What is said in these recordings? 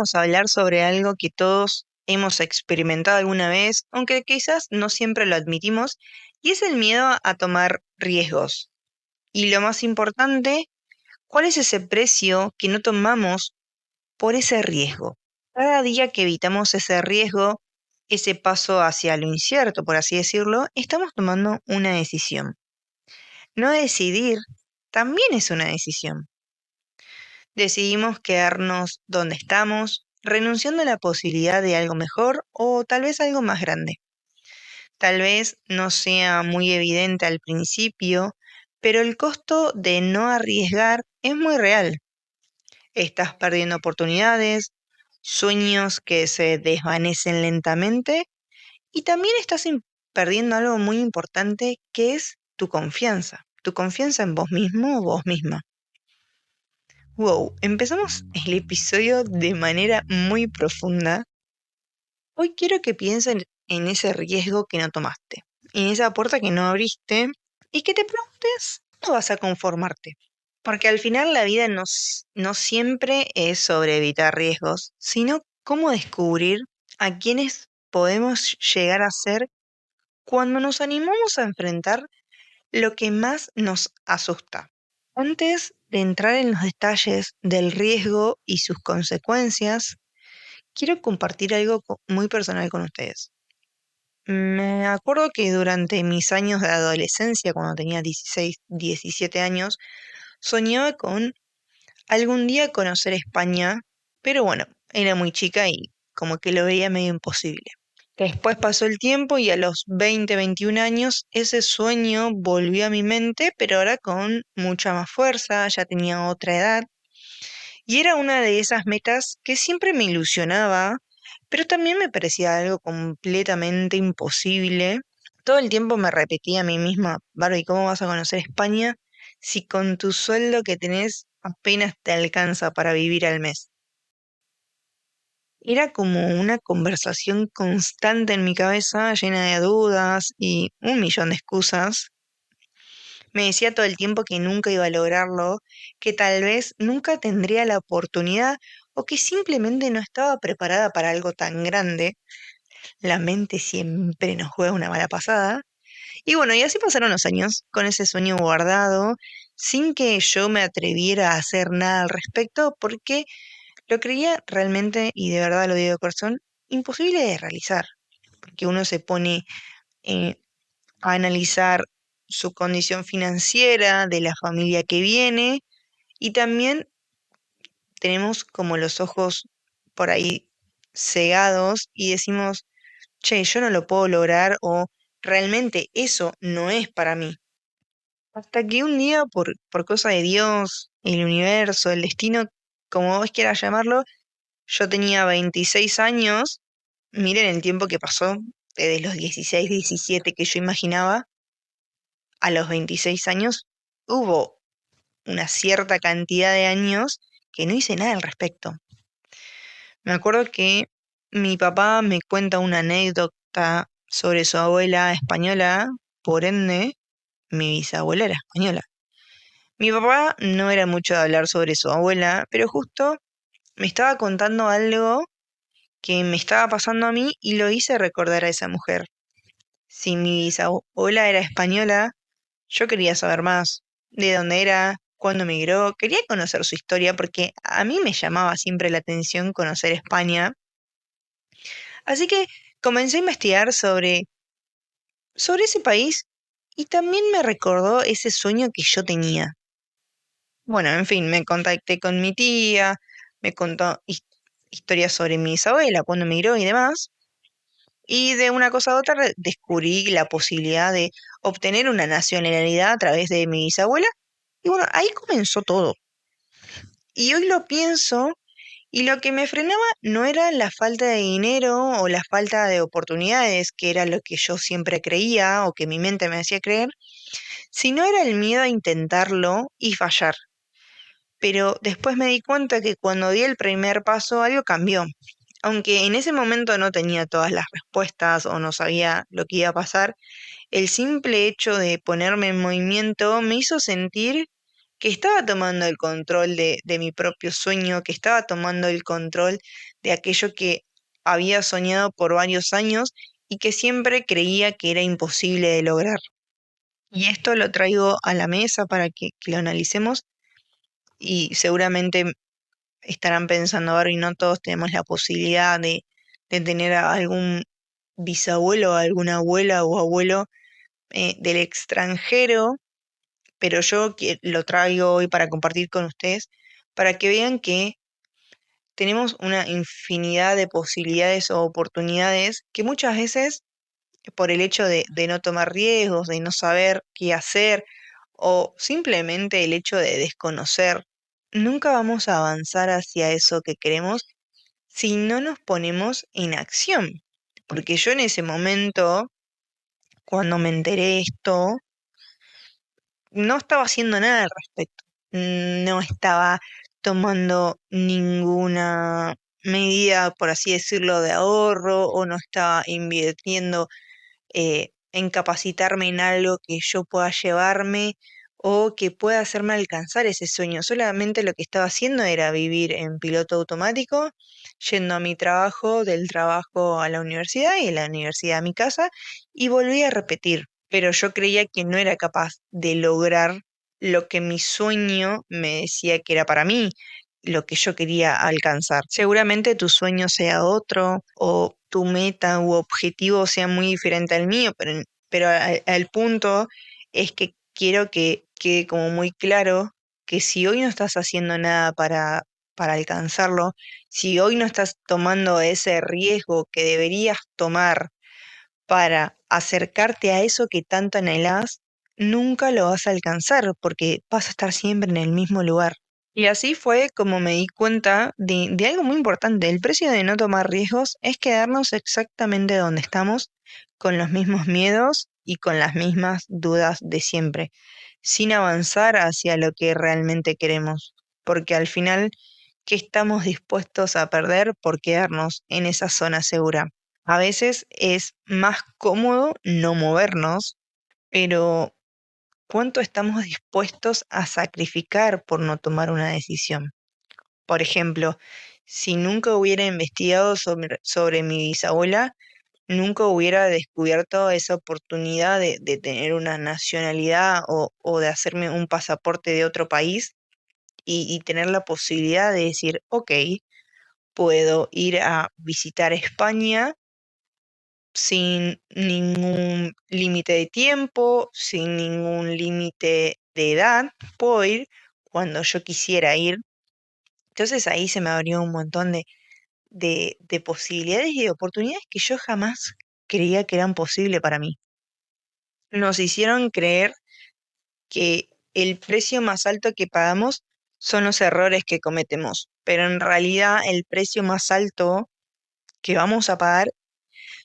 vamos a hablar sobre algo que todos hemos experimentado alguna vez, aunque quizás no siempre lo admitimos, y es el miedo a tomar riesgos. Y lo más importante, ¿cuál es ese precio que no tomamos por ese riesgo? Cada día que evitamos ese riesgo, ese paso hacia lo incierto, por así decirlo, estamos tomando una decisión. No decidir también es una decisión. Decidimos quedarnos donde estamos, renunciando a la posibilidad de algo mejor o tal vez algo más grande. Tal vez no sea muy evidente al principio, pero el costo de no arriesgar es muy real. Estás perdiendo oportunidades, sueños que se desvanecen lentamente y también perdiendo algo muy importante que es tu confianza en vos mismo o vos misma. Wow, empezamos el episodio de manera muy profunda. Hoy quiero que piensen en ese riesgo que no tomaste, en esa puerta que no abriste y que te preguntes, ¿cómo vas a conformarte? Porque al final la vida no siempre es sobre evitar riesgos, sino cómo descubrir a quienes podemos llegar a ser cuando nos animamos a enfrentar lo que más nos asusta. Antes de entrar en los detalles del riesgo y sus consecuencias, quiero compartir algo muy personal con ustedes. Me acuerdo que durante mis años de adolescencia, cuando tenía 16, 17 años, soñaba con algún día conocer España, pero bueno, era muy chica y como que lo veía medio imposible. Después pasó el tiempo y a los 20, 21 años ese sueño volvió a mi mente, pero ahora con mucha más fuerza, ya tenía otra edad. Y era una de esas metas que siempre me ilusionaba, pero también me parecía algo completamente imposible. Todo el tiempo me repetía a mí misma, Barbie, ¿cómo vas a conocer España si con tu sueldo que tenés apenas te alcanza para vivir al mes? Era como una conversación constante en mi cabeza, llena de dudas y un millón de excusas. Me decía todo el tiempo que nunca iba a lograrlo, que tal vez nunca tendría la oportunidad o que simplemente no estaba preparada para algo tan grande. La mente siempre nos juega una mala pasada. Y bueno, y así pasaron los años, con ese sueño guardado, sin que yo me atreviera a hacer nada al respecto, porque lo creía realmente, y de verdad lo digo de corazón, imposible de realizar, porque uno se pone eh, a analizar su condición financiera, de la familia que viene, y también tenemos como los ojos por ahí cegados y decimos, che, yo no lo puedo lograr o realmente eso no es para mí. Hasta que un día, por cosa de Dios, el universo, el destino, como vos quieras llamarlo, yo tenía 26 años, miren el tiempo que pasó, desde los 16, 17 que yo imaginaba, a los 26 años, hubo una cierta cantidad de años que no hice nada al respecto. Me acuerdo que mi papá me cuenta una anécdota sobre su abuela española, por ende, mi bisabuela era española. Mi papá no era mucho de hablar sobre su abuela, pero justo me estaba contando algo que me estaba pasando a mí y lo hice recordar a esa mujer. Si mi bisabuela era española, yo quería saber más de dónde era, cuándo emigró, quería conocer su historia porque a mí me llamaba siempre la atención conocer España. Así que comencé a investigar sobre ese país y también me recordó ese sueño que yo tenía. Bueno, en fin, me contacté con mi tía, me contó historias sobre mi bisabuela, cuándo emigró y demás. Y de una cosa a otra descubrí la posibilidad de obtener una nacionalidad a través de mi bisabuela. Y bueno, ahí comenzó todo. Y hoy lo pienso y lo que me frenaba no era la falta de dinero o la falta de oportunidades, que era lo que yo siempre creía o que mi mente me hacía creer, sino era el miedo a intentarlo y fallar. Pero después me di cuenta que cuando di el primer paso algo cambió. Aunque en ese momento no tenía todas las respuestas o no sabía lo que iba a pasar, el simple hecho de ponerme en movimiento me hizo sentir que estaba tomando el control de mi propio sueño, que estaba tomando el control de aquello que había soñado por varios años y que siempre creía que era imposible de lograr. Y esto lo traigo a la mesa para que lo analicemos y seguramente estarán pensando, ahora y no todos tenemos la posibilidad de tener a algún bisabuelo, alguna abuela o abuelo del extranjero, pero yo lo traigo hoy para compartir con ustedes, para que vean que tenemos una infinidad de posibilidades o oportunidades que muchas veces por el hecho de no tomar riesgos, de no saber qué hacer o simplemente el hecho de desconocer, nunca vamos a avanzar hacia eso que queremos si no nos ponemos en acción. Porque yo en ese momento, cuando me enteré de esto, no estaba haciendo nada al respecto. No estaba tomando ninguna medida, por así decirlo, de ahorro o no estaba invirtiendo en capacitarme en algo que yo pueda llevarme o que pueda hacerme alcanzar ese sueño. Solamente lo que estaba haciendo era vivir en piloto automático, yendo a mi trabajo, del trabajo a la universidad y de la universidad a mi casa, y volví a repetir. Pero yo creía que no era capaz de lograr lo que mi sueño me decía que era para mí, lo que yo quería alcanzar. Seguramente tu sueño sea otro o tu meta u objetivo sea muy diferente al mío, pero al punto es que quiero que quede como muy claro que si hoy no estás haciendo nada para alcanzarlo, si hoy no estás tomando ese riesgo que deberías tomar para acercarte a eso que tanto anhelás, nunca lo vas a alcanzar porque vas a estar siempre en el mismo lugar. Y así fue como me di cuenta de algo muy importante. El precio de no tomar riesgos es quedarnos exactamente donde estamos, con los mismos miedos y con las mismas dudas de siempre, sin avanzar hacia lo que realmente queremos. Porque al final, ¿qué estamos dispuestos a perder por quedarnos en esa zona segura? A veces es más cómodo no movernos, pero ¿cuánto estamos dispuestos a sacrificar por no tomar una decisión? Por ejemplo, si nunca hubiera investigado sobre mi bisabuela, nunca hubiera descubierto esa oportunidad de tener una nacionalidad o de hacerme un pasaporte de otro país y tener la posibilidad de decir, ok, puedo ir a visitar España sin ningún límite de tiempo, sin ningún límite de edad, puedo ir cuando yo quisiera ir. Entonces ahí se me abrió un montón de posibilidades y de oportunidades que yo jamás creía que eran posibles para mí. Nos hicieron creer que el precio más alto que pagamos son los errores que cometemos, pero en realidad el precio más alto que vamos a pagar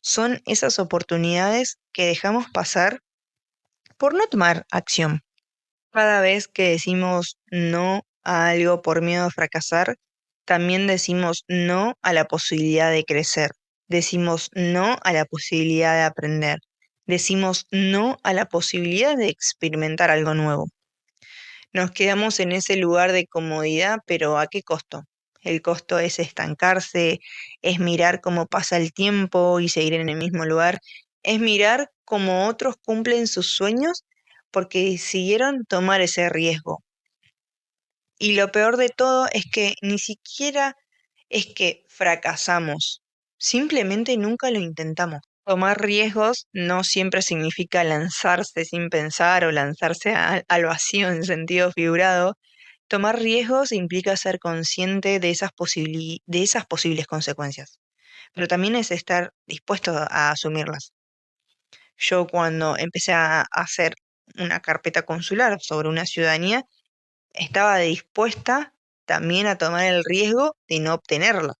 son esas oportunidades que dejamos pasar por no tomar acción. Cada vez que decimos no a algo por miedo a fracasar, también decimos no a la posibilidad de crecer. Decimos no a la posibilidad de aprender. Decimos no a la posibilidad de experimentar algo nuevo. Nos quedamos en ese lugar de comodidad, pero ¿a qué costo? El costo es estancarse, es mirar cómo pasa el tiempo y seguir en el mismo lugar, es mirar cómo otros cumplen sus sueños porque decidieron tomar ese riesgo. Y lo peor de todo es que ni siquiera es que fracasamos, simplemente nunca lo intentamos. Tomar riesgos no siempre significa lanzarse sin pensar o lanzarse al vacío en sentido figurado. Tomar riesgos implica ser consciente de de esas posibles consecuencias, pero también es estar dispuesto a asumirlas. Yo cuando empecé a hacer una carpeta consular sobre una ciudadanía, estaba dispuesta también a tomar el riesgo de no obtenerla.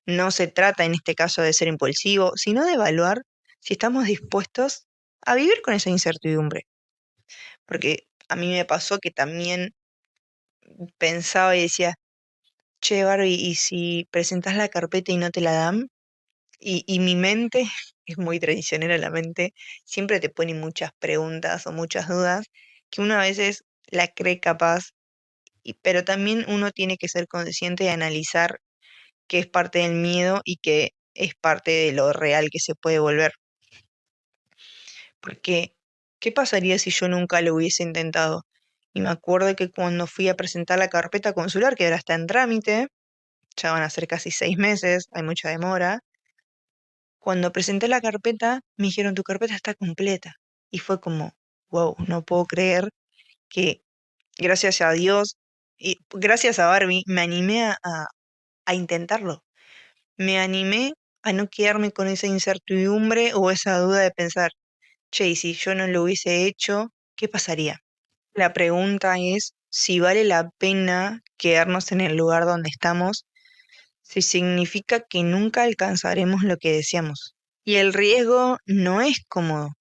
No se trata en este caso de ser impulsivo, sino de evaluar si estamos dispuestos a vivir con esa incertidumbre. Porque a mí me pasó que también pensaba y decía, che, Barbie, ¿y si presentas la carpeta y no te la dan? Y mi mente, es muy traicionera la mente, siempre te pone muchas preguntas o muchas dudas que uno a veces la cree capaz, pero también uno tiene que ser consciente de analizar que es parte del miedo y que es parte de lo real que se puede volver. Porque, ¿qué pasaría si yo nunca lo hubiese intentado? Y me acuerdo que cuando fui a presentar la carpeta consular, que ahora está en trámite, ya van a ser casi 6 meses, hay mucha demora. Cuando presenté la carpeta, me dijeron, tu carpeta está completa. Y fue como, wow, no puedo creer que gracias a Dios y gracias a Barbie me animé a intentarlo. Me animé a no quedarme con esa incertidumbre o esa duda de pensar, che, y si yo no lo hubiese hecho, ¿qué pasaría? La pregunta es si vale la pena quedarnos en el lugar donde estamos, si significa que nunca alcanzaremos lo que deseamos. Y el riesgo no es cómodo,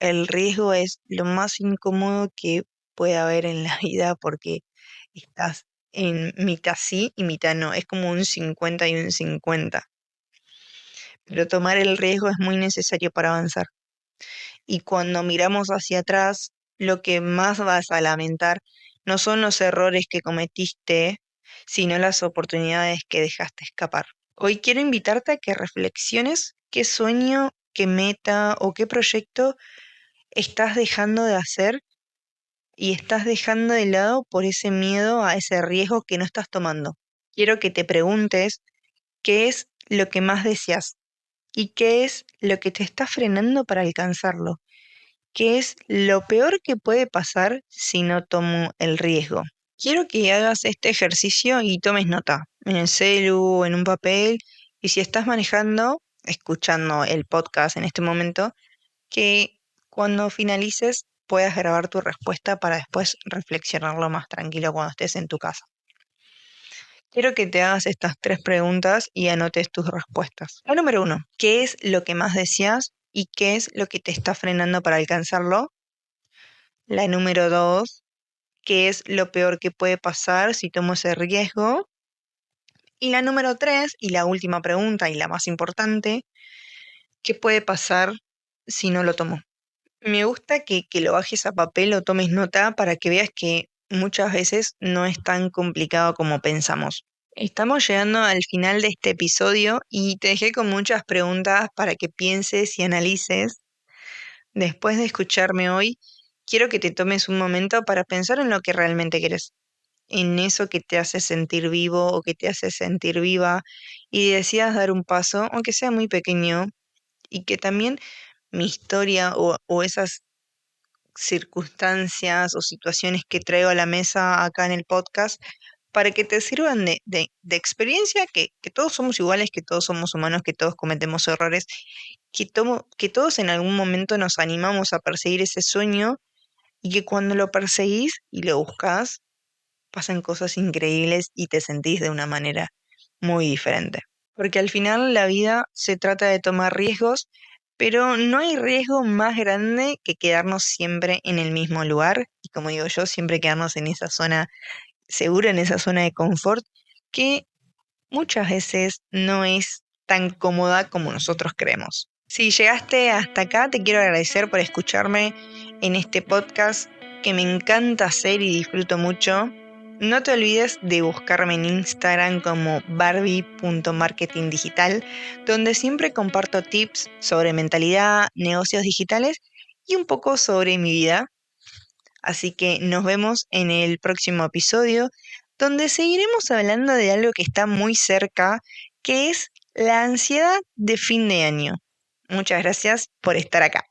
el riesgo es lo más incómodo que puede haber en la vida porque estás en mitad sí y mitad no, es como un 50 y un 50. Pero tomar el riesgo es muy necesario para avanzar. Y cuando miramos hacia atrás, lo que más vas a lamentar no son los errores que cometiste, sino las oportunidades que dejaste escapar. Hoy quiero invitarte a que reflexiones qué sueño, qué meta o qué proyecto estás dejando de hacer y estás dejando de lado por ese miedo a ese riesgo que no estás tomando. Quiero que te preguntes qué es lo que más deseas y qué es lo que te está frenando para alcanzarlo. ¿Qué es lo peor que puede pasar si no tomo el riesgo? Quiero que hagas este ejercicio y tomes nota en el celu, en un papel, y si estás manejando, escuchando el podcast en este momento, que cuando finalices puedas grabar tu respuesta para después reflexionarlo más tranquilo cuando estés en tu casa. Quiero que te hagas estas 3 preguntas y anotes tus respuestas. La número 1, ¿qué es lo que más deseas y qué es lo que te está frenando para alcanzarlo? La número 2, ¿qué es lo peor que puede pasar si tomo ese riesgo? Y la número 3, y la última pregunta y la más importante, ¿qué puede pasar si no lo tomo? Me gusta que lo bajes a papel o tomes nota para que veas que muchas veces no es tan complicado como pensamos. Estamos llegando al final de este episodio y te dejé con muchas preguntas para que pienses y analices. Después de escucharme hoy, quiero que te tomes un momento para pensar en lo que realmente quieres, en eso que te hace sentir vivo o que te hace sentir viva y decidas dar un paso, aunque sea muy pequeño, y que también mi historia o esas circunstancias o situaciones que traigo a la mesa acá en el podcast para que te sirvan de experiencia, que todos somos iguales, que todos somos humanos, que todos cometemos errores, que todos en algún momento nos animamos a perseguir ese sueño y que cuando lo perseguís y lo buscas, pasan cosas increíbles y te sentís de una manera muy diferente. Porque al final la vida se trata de tomar riesgos, pero no hay riesgo más grande que quedarnos siempre en el mismo lugar y como digo yo, siempre quedarnos en esa zona segura, en esa zona de confort, que muchas veces no es tan cómoda como nosotros creemos. Si llegaste hasta acá, te quiero agradecer por escucharme en este podcast que me encanta hacer y disfruto mucho. No te olvides de buscarme en Instagram como barbie.marketingdigital, donde siempre comparto tips sobre mentalidad, negocios digitales y un poco sobre mi vida. Así que nos vemos en el próximo episodio, donde seguiremos hablando de algo que está muy cerca, que es la ansiedad de fin de año. Muchas gracias por estar acá.